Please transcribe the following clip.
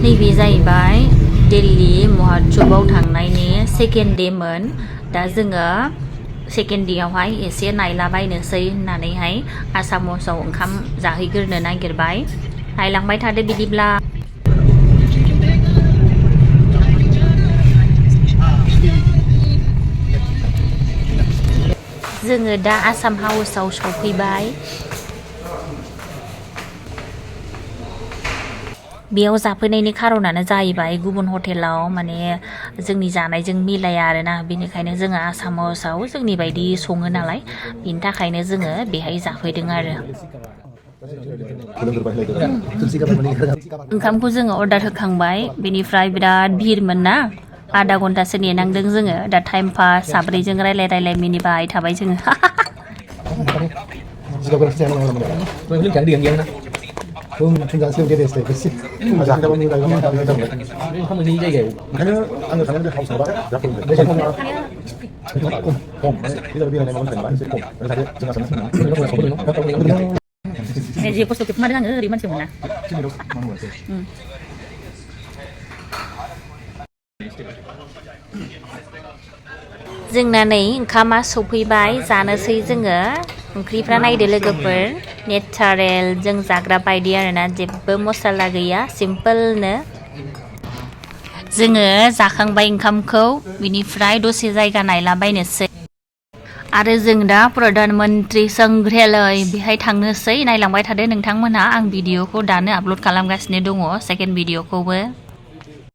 नैबे जाहैबाय दिल्ली महत्सबाव थांनायनि सेकेन्ड डे मोन दा जोङो सेकेन्ड डे आवहाय एसे नायलाबायनोसै होननानैहाय आसामाव ओंखाम जाहैग्रोनो नागिरबाय नायलांबाय थादो बिदिब्ला जोङो दा आसाम हाउसाव सफैबाय बेयाव जाफैनायनि खारनानो जाहैबाय गुबुन हटेलाव माने जोंनि जानायजों मिलाया आरोना बेनिखायनो जोङो आसाम हाउसाव जोंनि बायदि सङो नालाय बेनि थाखायनो जोङो बेहाय जाफैदों आरो ओंखामखौ जोङो अर्डार होखांबाय बेनिफ्राय बिराद भिरमोन ना आधा घन्टासो नेनांदों जोङो दा टाइम पास साब्रैजों रायलाय मिनिबाय थाबाय जोङो जे खस्थ' खेबमादों आङो ओरै मानसि मोना जोंना नै ओंखामा सफैबाय जानोसै जोङो ओंख्रिफ्रा नायदो लोगोफोर नेचारेल जों जाग्रा बायदि आरोना जेबो मस्ला गैया सिम्पोलनो जोङो जाखांबाय ओंखामखौ बिनिफ्राय दसे जायगा नायलाबायनोसै आरो जों दा प्रधान मन्त्रि संग्रहालय बेहाय थांनोसै नायलांबाय थादो नोंथांमोनहा आं भिडिअखौ दानो आपल'ड खालामगासिनो दङ सेकेन्ड भिडिअखौबो